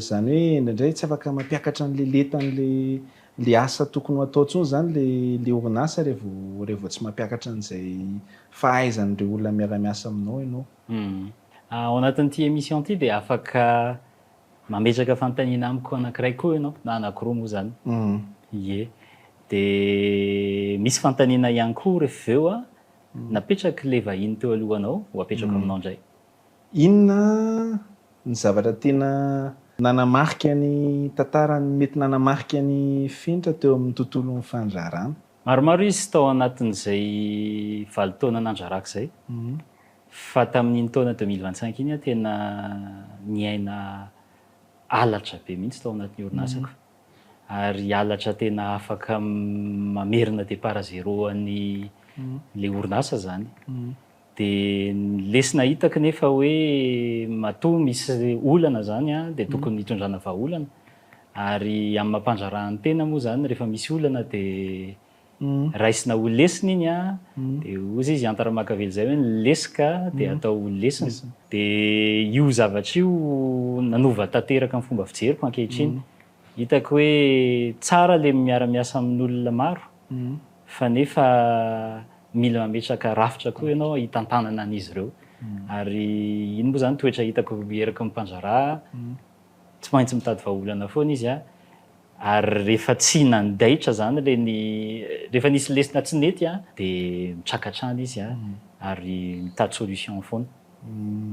zany hoe indraindray tsy afaka mampiakatra an'le letan'le asa tokony ho atao tsony zany le orinasa rehevo tsy mampiakatra an'izay fahaizan'ireo olona miara-miasa aminao ianao. Ao anatin'ity émission ity dia afaka mametraka fanontaniana amiko anankiray koa ianao na anankiroa moa zany. Ie. Dia misy fanontaniana ihany koa rehefa eo napetraka le vahiny teo alohanao ho apetrako aminao indray. Inona ny zavatra tena nanamarika ny tantarany mety nanamarika ny Finitra teo amin'ny tontolon'ny fandraharana? Maromaro izy tao anatin'izay 20 taona nandrarako izay. Fa tamin'iny taona 2025 iny tena niaina halatra be mihitsy tao anatin'ny orinasako. Ary halatra tena afaka mamerina départ à zéro an'ny le orinasa zany. Dia lesona hitako nefa hoe matoa misy olana zany dia tokony hitondrana vahaolana. Ary amin'ny mampandrarahany tena moa zany rehefa misy olana dia raisina ho lesina iny dia ozy izy antara-makavely zay hoe lesika dia atao ho lesina. Dia io zavatra io nanova tanteraka amin'ny fomba fijeriko ankehitriny. Hitako hoe tsara le miara-miasa amin'olona maro fa nefa mila mametraka rafitra koa ianao hitantanana an'izy ireo. Ary iny moa zany toetra hitako eraky ny mpandraraha tsy maintsy mitady vahaolana foana izy ary rehefa tsy nandaitra zany rehefa nisy lesina tsy nety dia mitrakatrany izy ary mitady solution foana.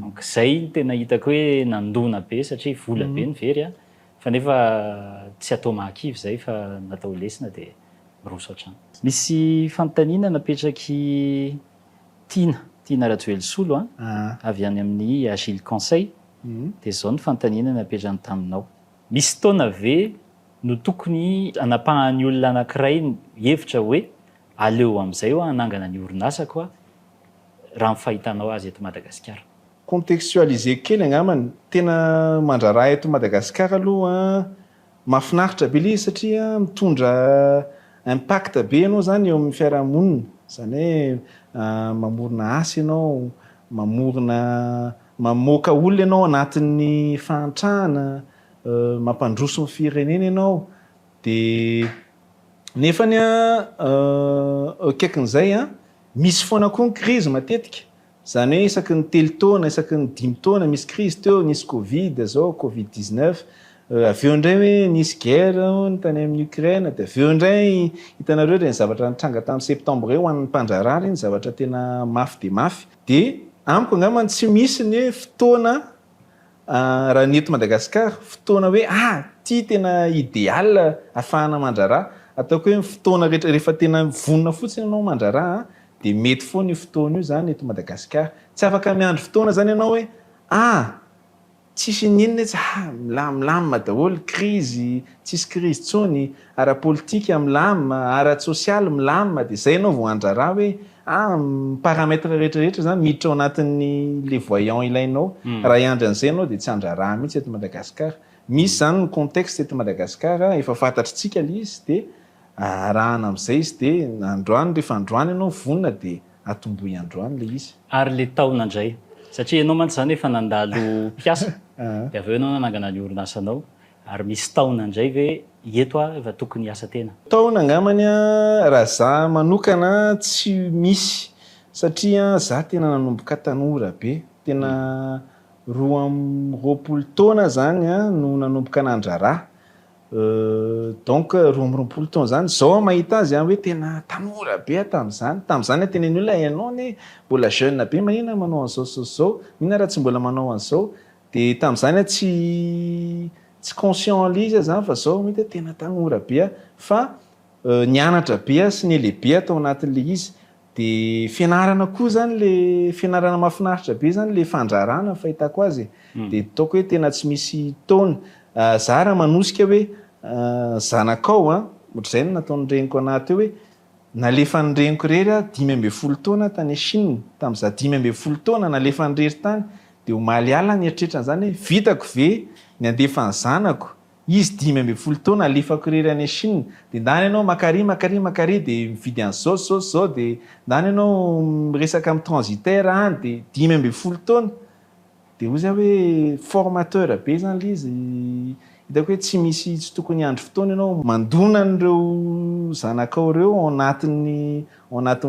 Donc zay tena hitako hoe nandona be satria vola be ny very fa nefa tsy atao mahakivy zay fa natao lesina dia miroso hatrany. Misy fanontaniana napetraky Tiana Rajoelysolo avy any amin'ny Agile Conseil. Dia zao ny fanontaniana napetrany taminao. Misy taona ve no tokony anapahan'ny olona anankiray hevitra hoe aleo amin'izay hanangana ny orinasako raha ny fahitanao azy eto Madagasikara? Contextualiser kely angambany tena mandraraha eto Madagasikara aloha mahafinaritra be ilay satria mitondra impact be ianao zany eo amin'ny fiarahamonina. Zany hoe mamorona asa ianao, mamoaka olona ianao anatin'ny fahantrahana, mampandroso ny firenena ianao. Dia nefany akaikin'izay misy foana koa ny crise matetika. Zany hoe isaky ny 3 taona, isaky ny 5 taona misy crise teo, nisy Covid zao, Covid-19. Avy eo indray hoe nisy guerre ny tany amin'ny Ukraine, dia avy eo indray hitanareo ny zavatra nitranga tamin'ny septembre ho an'ny mpandrarary, ny zavatra tena mafy dia mafy. Dia amiko angambany tsy misy ny hoe fotoana raha ny eto Madagasikara fotoana hoe ty tena idéal ahafahana mandraraha. Ataoko hoe fotoana rehefa tena vonona fotsiny ianao mandraraha dia mety foana io fotoana io zany eto Madagasikara. Tsy afaka miandry fotoana zany ianao hoe tsisy ninona tsy milamina daholo, crise, tsisy crise tsony, ara-politika milamina, ara-sosialy milamina, dia zay ianao vao andraraha hoe paramètre rehetrarehetra zany miditra ao anatin'ny le voyant ilainao. Raha hiandry an'izay ianao dia tsy andraraha mihitsy eto Madagasikara. Misy zany ny contexte eto Madagasikara, efa fantatritsika ilay izy dia arahana amin'izay izy dia androany rehefa androany ianao vonona dia atombohy androany ilay izy. Ary le taona indray satria ianao mantsy zany efa nandalo mpiasa dia avy eo ianao nanangana ny orinasanao ary misy taona indray ve eto efa tokony hiasa tena? Taona angambany raha za manokana tsy misy satria za tena nanomboka tanora be, tena 20 taona zany no nanomboka nandraraha. Donc 20 taona zany zao mahita azy hoe tena tanora be tamin'izany tena ny olona ianao ny mbola jeune be, manina manao an'izao mihina raha tsy mbola manao an'izao. Dia tamin'izany tsy conscient liza zany fa zao mety tena tanora be fa nianatra be sy ny lehibe atao anatin'le izy. Dia fianarana koa zany le fianarana mahafinaritra be zany le fandrarana fahitako azy. Dia taoko hoe tena tsy misy taona. Za raha manosika hoe zanakao ohatr'izay no nataony reniko anaty hoe nalefa ny reniko rery 15 taona tany Chine. Tamin'iza 15 taona nalefa ny rery tany dia omaly alina ny eritreritran'izany hoe vitako ve ny andefa ny zanako izy 5 taona alefako irery any Chine de ndany ianao makary de mividy an'zao zao de ndany ianao miresaka amin'ny transitaire any de 5 taona de ozy hoe formateur be zany le izy hitako hoe tsy tokony andro fotoana ianao mandona an'ireo zanakao reo ao anatin'ny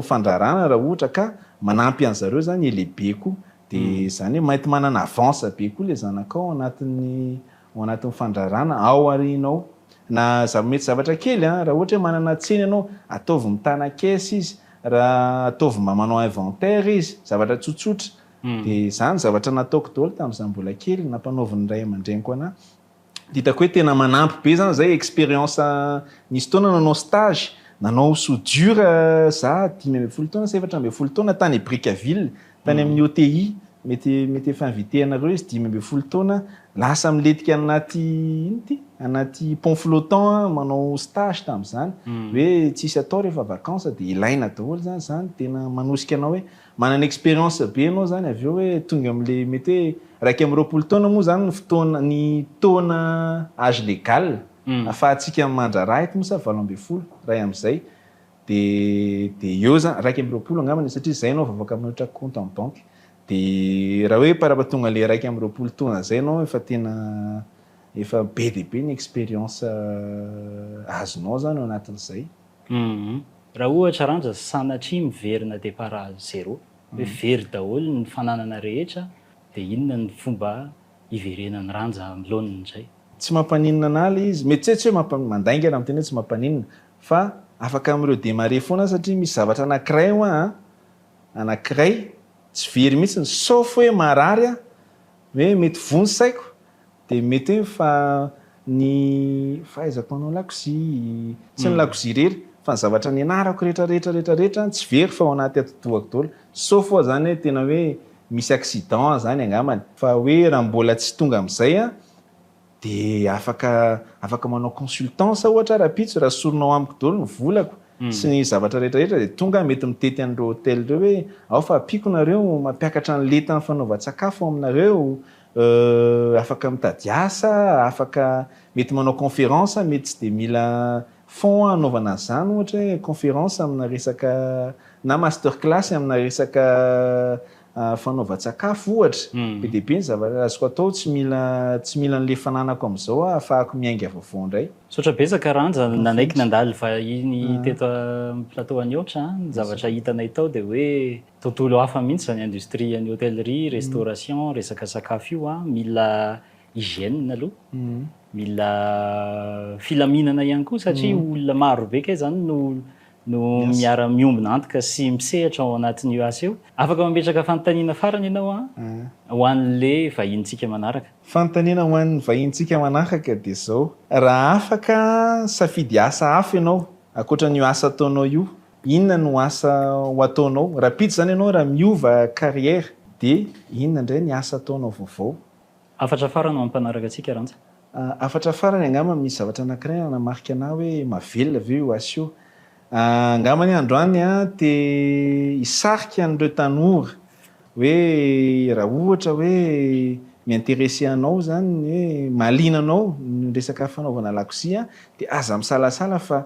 fandrarana raha ohatra ka manampy an'zareo zany elebeko de zany hoe maity manana avance be koa le zanakao ao anatin'ny fandrarana ao arinao na mety zavatra kely raha ohatra hoe manana tsena ianao ataovy mitana-kesa izy raha ataovy mba manao inventaire izy zavatra tsotsotra de zany zavatra nataoko daholo tamin'izany mbola kely nampanaoviny ray aman-dreniko anahy de hitako hoe tena manampy be zany zay expérience nisy taona nanao stage nanao soudure za 10 taona 17 taona tany Brickaville tany amin'ny OTI mety efa invité anareo izy 10 taona lasa miletika anaty pont flottant manao stage tamin'izany hoe tsisy atao rehefa vacances de ilaina daholo zany tena manosika anao hoe manana expérience be anao zany avy eo hoe tonga am'le mety hoe 20 taona moa zany ny taona âge légal afahantsika mandraraha eto moa sa 20 raha am'izay de eo zany 20 angambany satria zay anao vavaka manotra compte en banque de raha hoe parapatonga le 20 taona zay anao efa be de be ny expérience azonao zany ao anatin'izay. Raha ohatra ranja sanatria miverina départ zéro hoe very daholo ny fananana rehetra de inona ny fomba iverenany ranja am'loniny izay? Tsy mampaninina analy izy mety tsy hoe mandaingana amin'ny teny hoe tsy mampaninina fa afaka am'ireo démarrer foana satria misy zavatra anankiray anankiray tsy very mihitsy sauf hoe marary hoe mety vonsaiko de mety hoe fa ny fahaizako manao lakozia tsy ny lakozia rery fa ny zavatra ny anarako rehetrarehetra tsy very fa ao anaty atotoako daholo sauf hoe zany hoe tena hoe misy accident zany angambany fa hoe raha mbola tsy tonga am'izay de afaka manao consultance ohatra rapitso raha soronao amiko daholo ny volako sy ny zavatra rehetrarehetra de tonga mety mitety an'ireo hôtel reo hoe ao fa apiko nareo mampiakatra ny letany fanaovan-tsakafo aminareo afaka mitady asa afaka mety manao conférence mety tsy de mila fond anaovana zany ohatra hoe conférence amina resaka na master class amina resaka fanaovan-tsakafo ohatra be de be ny zavatra azoko atao tsy mila n'le fananako am'izao ahafahako miainga vaovao indray. Sotra betsaka ranja nanaiky nandalo vahiny teto amin'ny plateau any ohatra ny zavatra hitanay tao de hoe tontolo hafa mihitsy zany industrie ny hôtellerie restauration resaka sakafo io mila hygiène aloha mila filaminana ihany koa satria olona maro be kay zany no miara miombina antoka sy misehatra ao anatin'io asa io. Afaka mametraka fanontaniana farany ianao ho an'le vahintsika manaraka. Fanontaniana ho an'ny vahintsika manaraka de zao raha afaka safidy asa hafa ianao ankoatran'io asa ataonao io inona no asa ho ataonao rapiditra zany ianao raha miova carrière de inona indray ny asa ataonao vaovao. Afatra farany mampanaraka atsika ranja. Afatra farany angamba misy zavatra anankiray namarika anahy hoe mavelona ve io asa io. Angambany androany te hisarika an'ireo tanora hoe raha ohatra hoe miintéressé anao zany hoe malina anao ny resaka fanaovana lakozia de aza misalasala fa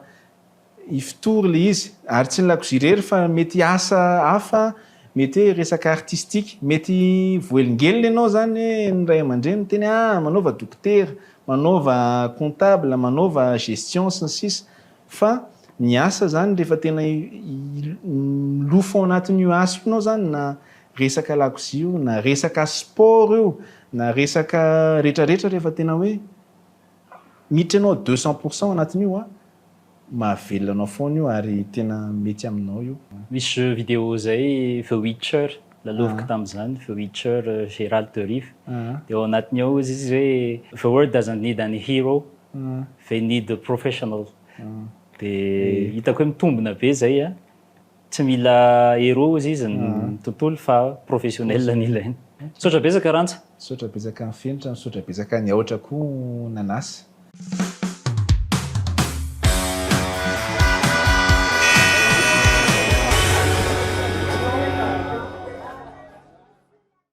ifitory le izy ary tsy ny lakozia rery fa mety asa hafa mety hoe resaka artistique mety voelingelina ianao zany hoe ny ray aman-dreny teny manaova dokotera manaova comptable manaova gestion sy ny sisa fa ny asa zany rehefa tena lofo ao anatin'io asa ianao zany na resaka lakozia io na resaka sport io na resaka rehetrarehetra rehefa tena hoe miditra ianao 200% ao anatin'io mahavelona anao foana io ary tena mety aminao io. Misy jeu vidéo zay The Witcher laloviko tamin'izany The Witcher Geralt de Rive de ao anatiny ao izy hoe the world doesn't need any hero they need a professional de hitako hoe mitombina be zay tsy mila héros izy ny tontolo fa professionnel ny ilaina. Sotra betsaka ranja. Sotra betsaka ny fenitra sotra betsaka ny aotra koa nanasa.